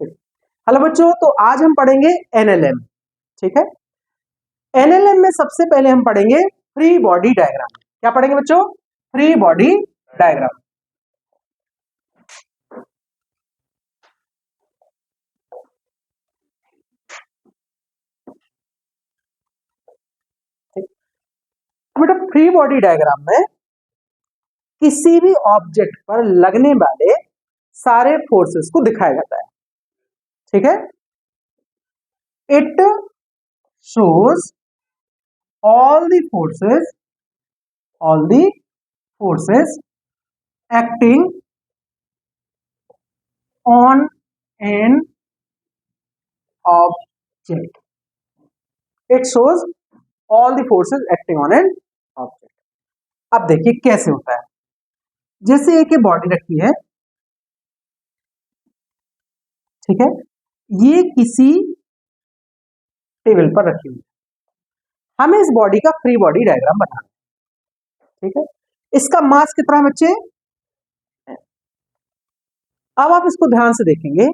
ठीक। हेलो बच्चों, तो आज हम पढ़ेंगे एनएलएम। ठीक है, एनएलएम में सबसे पहले हम पढ़ेंगे फ्री बॉडी डायग्राम। क्या पढ़ेंगे बच्चों? Free body diagram. बेटा, फ्री बॉडी डायग्राम में किसी भी ऑब्जेक्ट पर लगने वाले सारे फोर्सेस को दिखाया जाता है। ठीक है, it shows all the forces acting on an object. It shows all the forces acting on an object. अब देखिए कैसे होता है। जैसे एक बॉडी रखी है, ठीक है, ये किसी टेबल पर रखी हुई है। हमें इस बॉडी का फ्री बॉडी डायग्राम बनाना है। ठीक है, इसका मास कितना है बच्चे? अब आप इसको ध्यान से देखेंगे,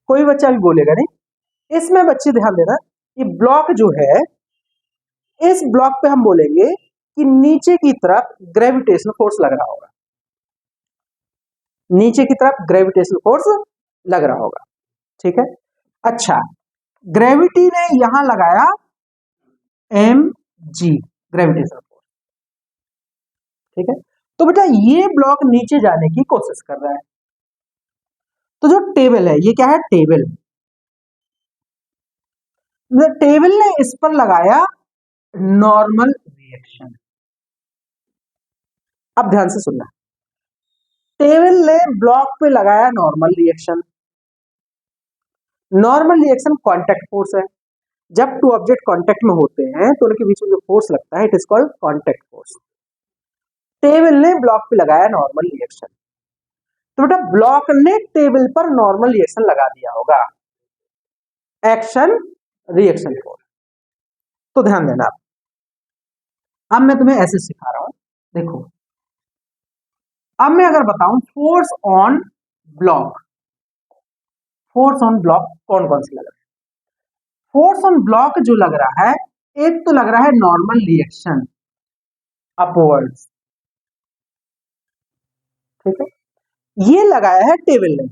कोई बच्चा भी बोलेगा नहीं। इसमें बच्चे ध्यान देना, ये ब्लॉक जो है, इस ब्लॉक पे हम बोलेंगे कि नीचे की तरफ ग्रेविटेशनल फोर्स लग रहा होगा। नीचे की तरफ ग्रेविटेशनल फोर्स लग रहा होगा। ठीक है, अच्छा, ग्रेविटी ने यहां लगाया mg ग्रेविटेशनल फोर्स। ठीक है, तो बेटा ये ब्लॉक नीचे जाने की कोशिश कर रहा है। तो जो टेबल है, ये क्या है? टेबल। टेबल ने इस पर लगाया नॉर्मल रिएक्शन। अब ध्यान से सुनना, टेबल ने ब्लॉक पे लगाया normal reaction. Normal reaction contact force है। जब टू ऑब्जेक्ट कांटेक्ट में होते हैं तो उनके बीच में जो फोर्स लगता है, it is called contact force. Table ने ब्लॉक पे लगाया नॉर्मल रिएक्शन, तो बेटा ब्लॉक ने टेबल पर नॉर्मल रिएक्शन लगा दिया होगा, एक्शन रिएक्शन फोर्स। तो ध्यान देना आप। अब मैं तुम्हें ऐसे सिखा रहा हूं, देखो। अब मैं अगर बताऊं force on block, force on block कौन कौन सी लग रहा है? फोर्स ऑन ब्लॉक जो लग रहा है, एक तो लग रहा है नॉर्मल रिएक्शन अपवर्ड्स। ठीक है, ये लगाया है टेबल ने,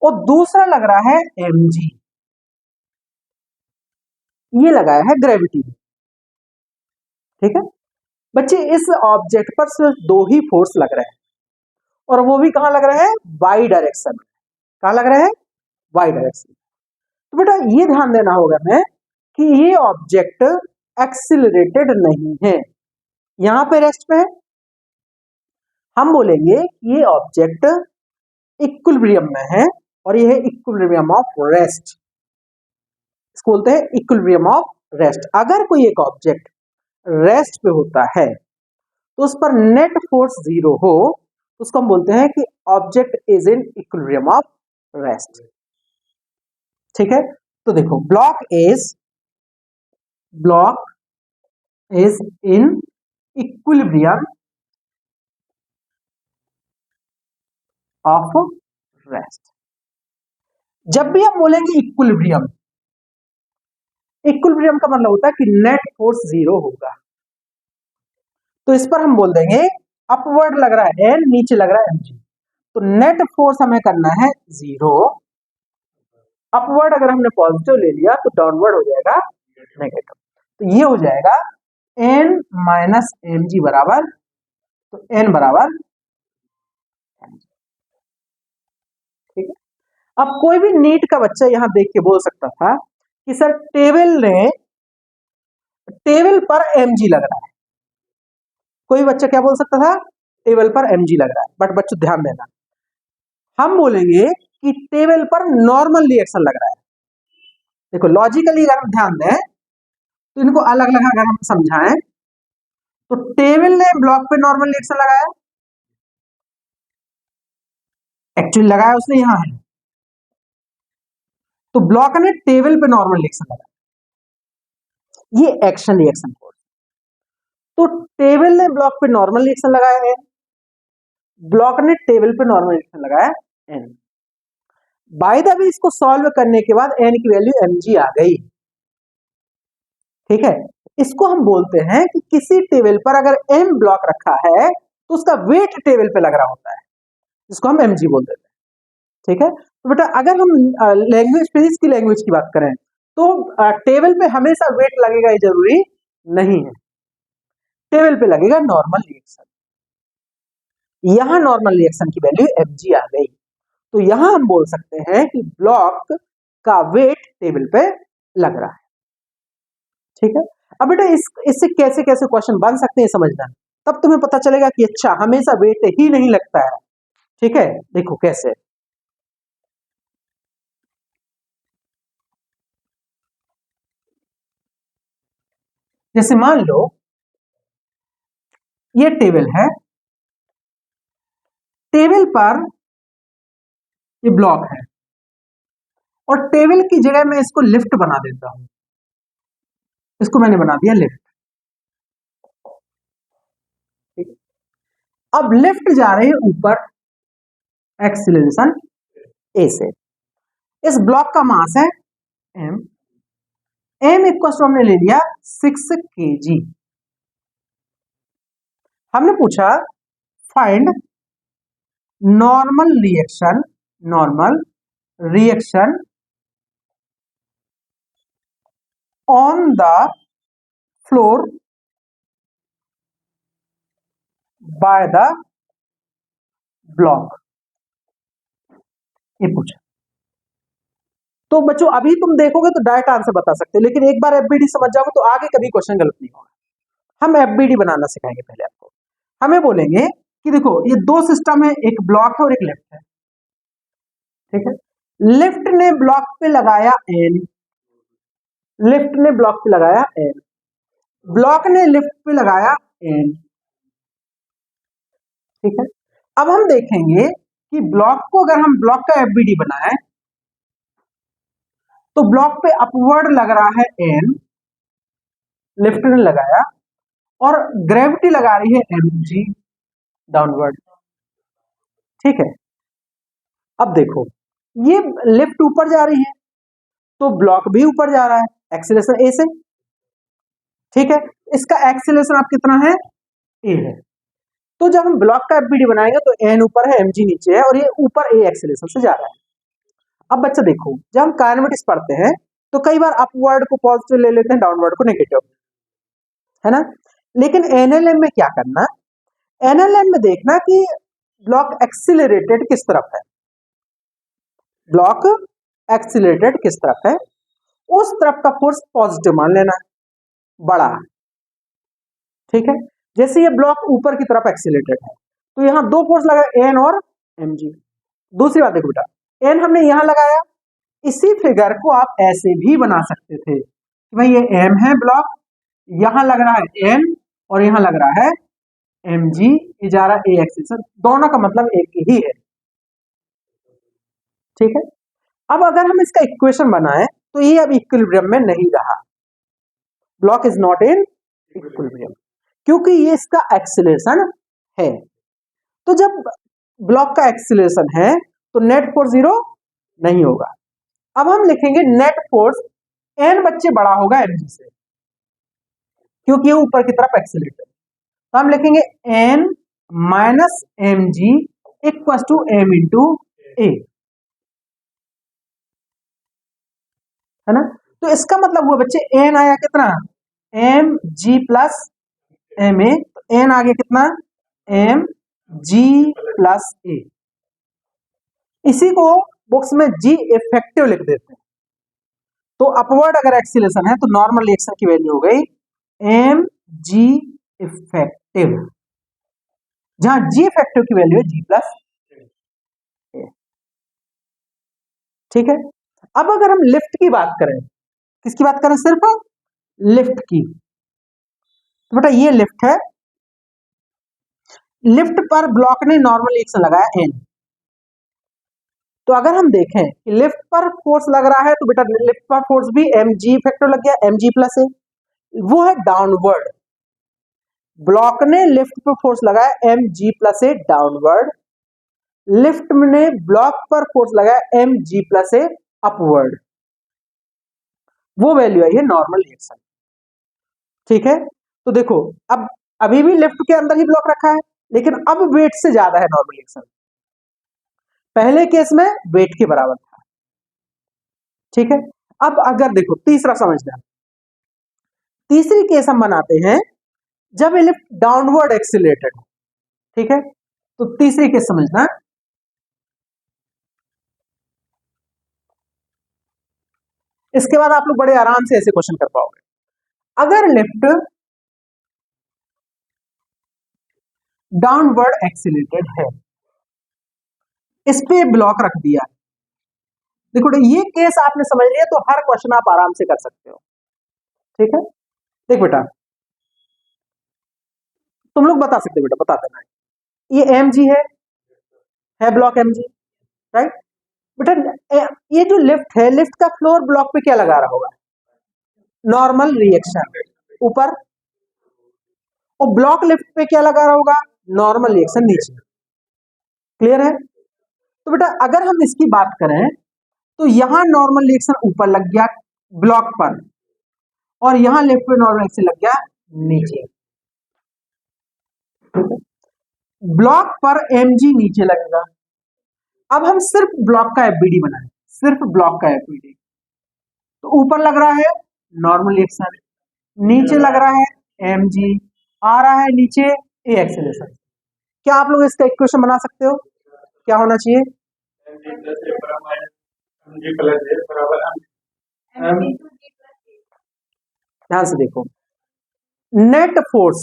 और दूसरा लग रहा है mg, ये लगाया है ग्रेविटी ने। ठीक है बच्चे, इस ऑब्जेक्ट पर सिर्फ दो ही फोर्स लग रहे हैं, और वो भी कहां लग रहे हैं? वाई डायरेक्शन में। कहां लग रहे हैं? Y direction. तो बेटा ये ध्यान देना होगा मैं कि ये ऑब्जेक्ट एक्सिलरेटेड नहीं है, यहां पे रेस्ट पे है। हम बोलेंगे ये ऑब्जेक्ट इक्विलिब्रियम में है, और ये है इक्विलिब्रियम ऑफ रेस्ट। इसको बोलते हैं इक्विलिब्रियम ऑफ रेस्ट। अगर कोई एक ऑब्जेक्ट रेस्ट पे होता है तो उस पर नेट फोर्स जीरो हो, उसको हम बोलते हैं कि object is in equilibrium of rest. ठीक है, तो देखो, block is in equilibrium of rest. जब भी हम बोलेंगे इक्विलिब्रियम, इक्विलिब्रियम का मतलब होता है कि नेट फोर्स जीरो होगा। तो इस पर हम बोल देंगे अपवर्ड लग रहा है n, नीचे लग रहा है mg, तो नेट फोर्स हमें करना है जीरो। अपवर्ड अगर हमने पॉजिटिव ले लिया तो डाउनवर्ड हो जाएगा नेगेटिव। तो ये हो जाएगा n माइनस mg बराबर, तो n बराबर mg। ठीक है, अब कोई भी नीट का बच्चा यहां देख के बोल सकता था कि सर टेबल पर mg लग रहा है। कोई बच्चा क्या बोल सकता था? टेबल पर mg लग रहा है। बट बच्चों ध्यान देना, हम बोलेंगे कि टेबल पर नॉर्मल रिएक्शन लग रहा है। देखो लॉजिकली अगर हम ध्यान दें तो इनको अलग अलग अगर हम समझाएं, तो टेबल ने ब्लॉक पे नॉर्मल रिएक्शन लगाया, एक्चुअली लगाया उसने यहां है, तो ब्लॉक ने टेबल पे नॉर्मल रिएक्शन लगाया, ये एक्शन रिएक्शन फोर्स। तो टेबल ने ब्लॉक पे नॉर्मल रिएक्शन लगाया है, ब्लॉक ने टेबल पे नॉर्मल रिएक्शन लगाया एन। बाय द वे इसको सॉल्व करने के बाद एन की वैल्यू mg आ गई। ठीक है, इसको हम बोलते हैं कि किसी टेबल पर अगर m ब्लॉक रखा है तो उसका वेट टेबल पे लग रहा होता है, जिसको हम mg बोल देते हैं। ठीक है, तो बेटा अगर हम लैंग्वेज फिजिक्स की लैंग्वेज की बात करें तो टेबल पे हमेशा वेट लगेगा ये जरूरी नहीं है, टेबल पे लगेगा नॉर्मल रिएक्शन। यहां नॉर्मल रिएक्शन की वैल्यू mg आ गई, तो यहां हम बोल सकते हैं कि ब्लॉक का वेट टेबल पे लग रहा है। ठीक है, अब बेटा इससे कैसे कैसे क्वेश्चन बन सकते हैं समझना, तब तुम्हें पता चलेगा कि अच्छा हमेशा वेट ही नहीं लगता है। ठीक है, देखो कैसे। जैसे मान लो ये टेबल है, टेबल पर ये ब्लॉक है और टेबल की जगह मैं इसको लिफ्ट बना देता हूं, इसको मैंने बना दिया लिफ्ट। ठीक है, अब लिफ्ट जा रही है ऊपर एक्सीलरेशन ए से। इस ब्लॉक का मास है m, m इक्वल टू हमने ले लिया 6 kg। हमने पूछा find normal reaction on the floor by the block, ये पूछा। तो बच्चों अभी तुम देखोगे तो डायरेक्ट आंसर बता सकते हो, लेकिन एक बार एफबीडी समझ जाओगे तो आगे कभी क्वेश्चन गलत नहीं होगा। हम एफबीडी बनाना सिखाएंगे पहले आपको। हमें बोलेंगे कि देखो ये दो सिस्टम है, एक ब्लॉक है और एक लिफ्ट है। ठीक है, लिफ्ट ने ब्लॉक पे लगाया एन, लिफ्ट ने ब्लॉक पे लगाया एन, ब्लॉक ने लिफ्ट पे लगाया एन। ठीक है, अब हम देखेंगे कि ब्लॉक को अगर हम ब्लॉक का एफबीडी बनाए तो ब्लॉक पे अपवर्ड लग रहा है एन, लिफ्ट ने लगाया, और ग्रेविटी लगा रही है mg डाउनवर्ड। ठीक है, अब देखो ये लिफ्ट ऊपर जा रही है तो ब्लॉक भी ऊपर जा रहा है एक्सीलरेशन ए से। ठीक है, इसका एक्सीलरेशन आप कितना है ए है, तो जब हम ब्लॉक का एफबीडी बनाएंगे तो एन ऊपर है mg नीचे है और ये ऊपर ए एक्सीलरेशन से जा रहा है। अब बच्चा देखो जब हम काइनेमेटिक्स पढ़ते हैं तो कई बार अपवर्ड को पॉजिटिव ले लेते हैं, डाउनवर्ड को नेगेटिव, है ना। लेकिन एनएलएम में क्या करना, एनएलएम में देखना कि ब्लॉक एक्सीलरेटेड किस तरफ है, ब्लॉक एक्सीलरेटेड किस तरफ है, उस तरफ का फोर्स पॉजिटिव मान लेना, बड़ा। ठीक है, जैसे ये ब्लॉक ऊपर की तरफ एक्सीलरेटेड है तो यहां दो फोर्स लगा एन और mg। दूसरी बात देखो बेटा, एन हमने यहां लगाया, इसी फिगर को आप ऐसे भी बना सकते थे कि भाई ये m है ब्लॉक, यहां लग रहा है n और यहां लग रहा है mg, ये जा रहा है ए एक्सीलरेशन, दोनों का मतलब एक ही है। ठीक है, अब अगर हम इसका इक्वेशन बनाएं तो ये अब इक्विलिब्रियम में नहीं रहा, block is not in equilibrium, क्योंकि ये इसका एक्सीलरेशन है। तो जब ब्लॉक का एक्सीलरेशन है तो नेट फोर्स जीरो नहीं होगा। अब हम लिखेंगे नेट फोर्स एन बच्चे बड़ा होगा mg से, क्योंकि ये ऊपर की तरफ एक्सीलरेटेड, तो हम लिखेंगे N minus mg equal to m into A, है ना। तो इसका मतलब हुआ बच्चे एन आया कितना mg प्लस ma, तो एन आ गया कितना mg प्लस ए। इसी को बुक्स में जी इफेक्टिव लिख देते हैं, तो अपवर्ड अगर एक्सीलरेशन है तो नॉर्मल रिएक्शन की वैल्यू हो गई mg इफेक्टिव, जहां जी इफेक्टिव की वैल्यू है g प्लस ए। ठीक है, अब अगर हम लिफ्ट की बात करें, किसकी बात करें, सिर्फ लिफ्ट की, तो बेटा ये लिफ्ट है, लिफ्ट पर ब्लॉक ने नॉर्मल रिएक्शन लगाया n, तो अगर हम देखें कि लिफ्ट पर फोर्स लग रहा है तो बेटा लिफ्ट पर फोर्स भी mg फैक्टर लग गया, mg प्लस है, वो है डाउनवर्ड। ब्लॉक ने लिफ्ट पर फोर्स लगाया mg प्लस है डाउनवर्ड, लिफ्ट ने ब्लॉक पर फोर्स लगाया एम जी प्लस ए अपवर्ड, वो वैल्यू आई है नॉर्मल रिएक्शन। ठीक है, तो देखो अब अभी भी लिफ्ट के अंदर ही ब्लॉक रखा है, लेकिन अब वेट से ज्यादा है नॉर्मल रिएक्शन। पहले केस में वेट के बराबर था। ठीक है, अब अगर देखो तीसरा समझना, तीसरी केस हम बनाते हैं जब ये लिफ्ट डाउनवर्ड एक्सीलरेटेड है। ठीक है, तो तीसरी केस समझना, इसके बाद आप लोग बड़े आराम से ऐसे क्वेश्चन कर पाओगे। अगर लिफ्ट डाउनवर्ड एक्सीलरेटेड है, इस पे ब्लॉक रख दिया, देखो ये केस आपने समझ लिया तो हर क्वेश्चन आप आराम से कर सकते हो। ठीक है, देख बेटा तुम लोग बता सकते हो, बेटा बता देना, ये एम जी है ब्लॉक एम जी, राइट बेटा। ये जो लिफ्ट है, लिफ्ट का फ्लोर ब्लॉक पे क्या लगा रहा होगा, नॉर्मल रिएक्शन ऊपर, और ब्लॉक लिफ्ट पे क्या लगा रहा होगा, नॉर्मल रिएक्शन नीचे। क्लियर है, तो बेटा अगर हम इसकी बात करें तो यहां नॉर्मल रिएक्शन ऊपर लग गया ब्लॉक पर, और यहां लिफ्ट पे नॉर्मल रिएक्शन लग गया नीचे। ब्लॉक पर mg नीचे लगेगा। अब हम सिर्फ ब्लॉक का एफबीडी बनाएं, सिर्फ ब्लॉक का एफबीडी, तो ऊपर लग रहा है नॉर्मल रिएक्शन, नीचे लग रहा है mg, आ रहा है नीचे ए एक्सेलरेशन। क्या आप लोग इसका इक्वेशन बना सकते हो, क्या होना चाहिए, ध्यान से देखो, net force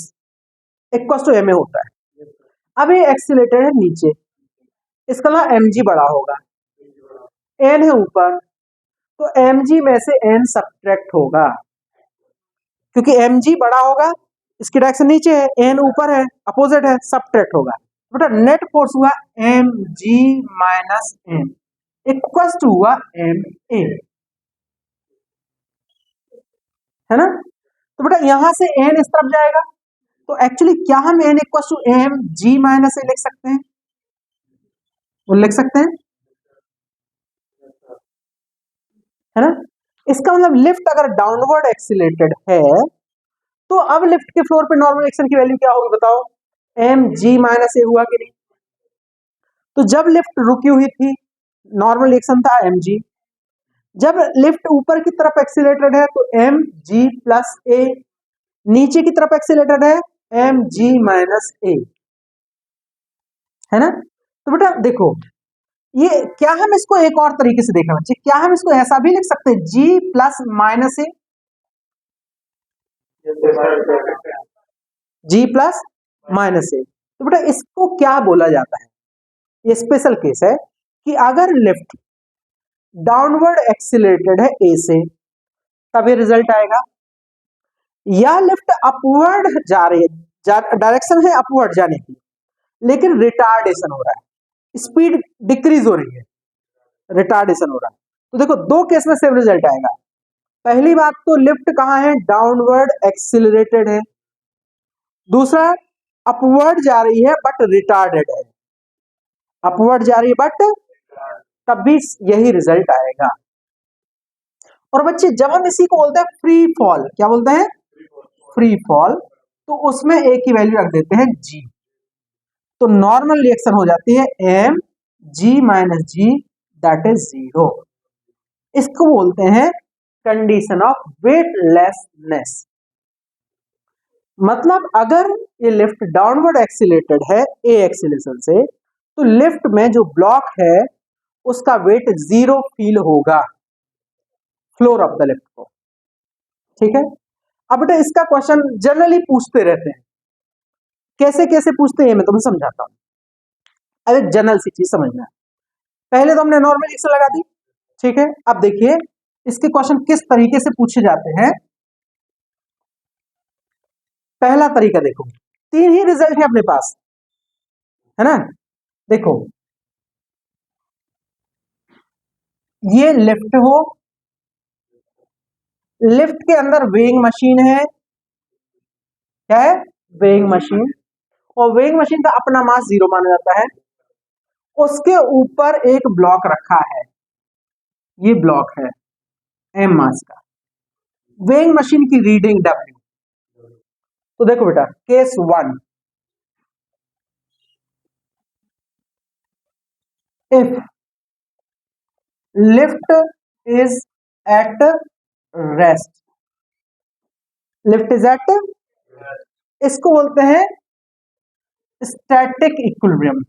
equal to m a होता है। अब ये एक्सीलरेटर है नीचे, इसका ना mg बड़ा होगा, n है ऊपर, तो mg में से n सब्ट्रैक्ट होगा, क्योंकि mg बड़ा होगा, इसकी डायरेक्शन नीचे है, n ऊपर है, अपोजिट है, सब्ट्रैक्ट होगा। बेटा नेट फोर्स हुआ mg minus n equal to हुआ ma, है ना। तो बेटा यहां से n इस तरफ जाएगा, तो एक्चुअली क्या हम n equal to mg minus A लिख सकते हैं, वो लिख सकते हैं, है ना। इसका मतलब लिफ्ट अगर डाउनवर्ड एक्सीलरेटेड है तो अब लिफ्ट के फ्लोर पे नॉर्मल एक्शन की वैल्यू क्या होगी बताओ, mg माइनस ए हुआ कि नहीं। तो जब लिफ्ट रुकी हुई थी नॉर्मल एक्शन था mg, जब लिफ्ट ऊपर की तरफ एक्सीलरेटेड है तो mg प्लस ए, नीचे की तरफ एक्सीलरेटेड है mg माइनस ए, है ना। तो बेटा देखो ये क्या हम इसको एक और तरीके से देखना बच्चे, क्या हम इसको ऐसा भी लिख सकते हैं g प्लस माइनस ए, g प्लस माइनस ए। तो बेटा इसको क्या बोला जाता है, ये स्पेशल केस है कि अगर लिफ्ट डाउनवर्ड एक्सीलरेटेड है ए से तब ये रिजल्ट आएगा, या लिफ्ट अपवर्ड जा रही है, डायरेक्शन है अपवर्ड जाने की, लेकिन रिटार्डेशन हो रहा है, स्पीड डिक्रीज हो रही है, रिटार्डेशन हो रहा है। तो देखो दो केस में सेम रिजल्ट आएगा। पहली बात तो लिफ्ट कहां है, डाउनवर्ड एक्सीलरेटेड है, दूसरा अपवर्ड जा रही है बट रिटार्डेड है, अपवर्ड जा रही है बट, तब भी यही रिजल्ट आएगा। और बच्चे जब हम इसी को बोलते हैं फ्री फॉल, क्या बोलते हैं, फ्री फॉल, तो उसमें ए की वैल्यू रख देते हैं जी, तो नॉर्मल रिएक्शन हो जाती है m g minus g, that is 0। इसको बोलते हैं कंडीशन ऑफ वेटलेसनेस। मतलब अगर ये लिफ्ट डाउनवर्ड एक्सीलरेटेड है ए एक्सीलरेशन से, तो लिफ्ट में जो ब्लॉक है उसका वेट 0 फील होगा फ्लोर ऑफ द लिफ्ट को। ठीक है, अब बेटा इसका क्वेश्चन जनरली पूछते रहते हैं, कैसे कैसे पूछते हैं मैं तुम्हें समझाता हूं। अरे जनरल सी चीज समझना है, पहले तो हमने नॉर्मल रिएक्शन लगा दी, ठीक है। अब देखिए इसके क्वेश्चन किस तरीके से पूछे जाते हैं। पहला तरीका देखो, तीन ही रिजल्ट है अपने पास, है ना। देखो ये लिफ्ट हो, लिफ्ट के अंदर वेइंग मशीन है, वेइंग मशीन, और वेइंग मशीन का अपना मास 0 माना जाता है, उसके ऊपर एक ब्लॉक रखा है, ये ब्लॉक है एम मास का, वेइंग मशीन की रीडिंग डब्ल्यू। तो देखो बेटा, case 1, if lift is at rest, lift is at, इसको बोलते हैं स्टैटिक इक्विलिब्रियम।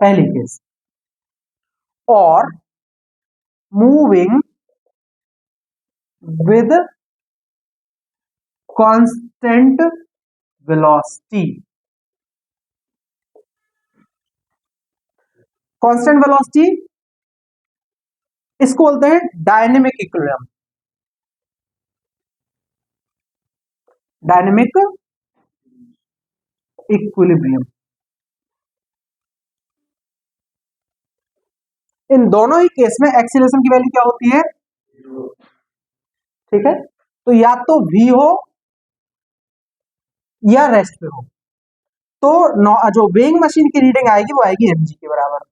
पहली केस, और moving with constant velocity, constant velocity इसको बोलते हैं डायनेमिक इक्विलिब्रियम, डायनेमिक इक्विलिब्रियम। इन दोनों ही केस में एक्सीलरेशन की वैल्यू क्या होती है, ठीक है। तो या तो v हो या रेस्ट पे हो, तो जो वेइंग मशीन की रीडिंग आएगी वो आएगी mg के बराबर,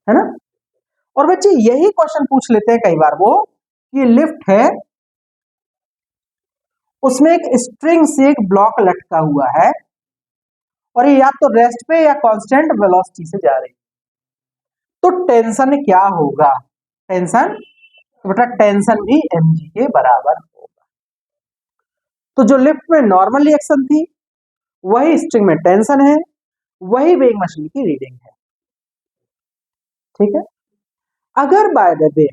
है ना। और बच्चे यही क्वेश्चन पूछ लेते हैं कई बार वो, ये लिफ्ट है, उसमें एक स्ट्रिंग से एक ब्लॉक लटका हुआ है, और ये या तो रेस्ट पे या कांस्टेंट वेलोसिटी से जा रही है, तो टेंशन क्या होगा, टेंशन, तो बेटा टेंशन भी mg के बराबर होगा। तो जो लिफ्ट में नॉर्मल रिएक्शन थी, वही स्ट्रिंग में टेंशन है, वही वेइंग मशीन की रीडिंग है, ठीक है। अगर by the way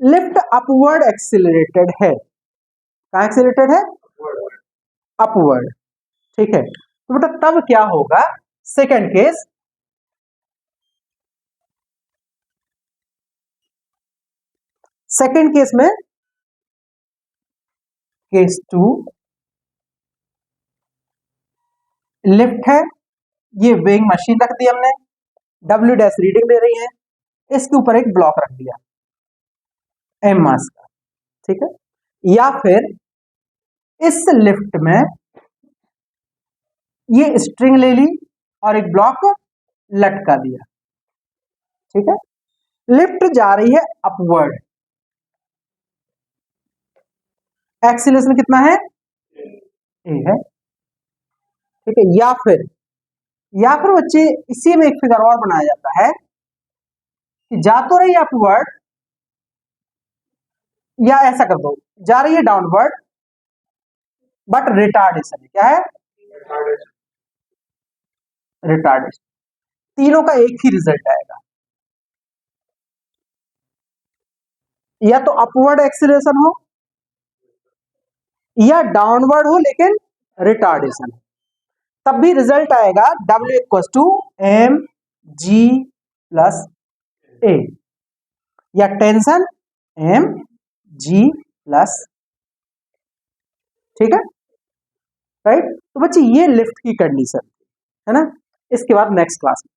lift upward accelerated है, कहां एक्सिलरेटेड है, अपवर्ड, ठीक है, तो बेटा तब क्या होगा, सेकंड केस, सेकंड केस में केस 2, लिफ्ट है, ये वेइंग मशीन रख दी हमने, डब्ल्यू डैश रीडिंग ले रही है, इसके ऊपर एक ब्लॉक रख दिया एम मास का, ठीक है। या फिर इस लिफ्ट में ये स्ट्रिंग ले ली और एक ब्लॉक लटका दिया, ठीक है। लिफ्ट जा रही है अपवर्ड, एक्सीलरेशन कितना है, ए है, ठीक है। या फिर बच्चे इसी में एक फिगर और बनाया जाता है कि जा तो रही है अपवर्ड, या ऐसा कर दो, जा रही है डाउनवर्ड बट रिटार्डेशन है, क्या है, रिटार्डेशन, तीनों का एक ही रिजल्ट आएगा, या तो अपवर्ड एक्सीलरेशन हो या डाउनवर्ड हो लेकिन रिटार्डेशन, तब भी रिजल्ट आएगा W equal to M G plus A, या टेंशन एम जी प्लस, ठीक है, राइट। तो बच्चे ये लिफ्ट की कंडीशन है ना, इसके बाद नेक्स्ट क्लास में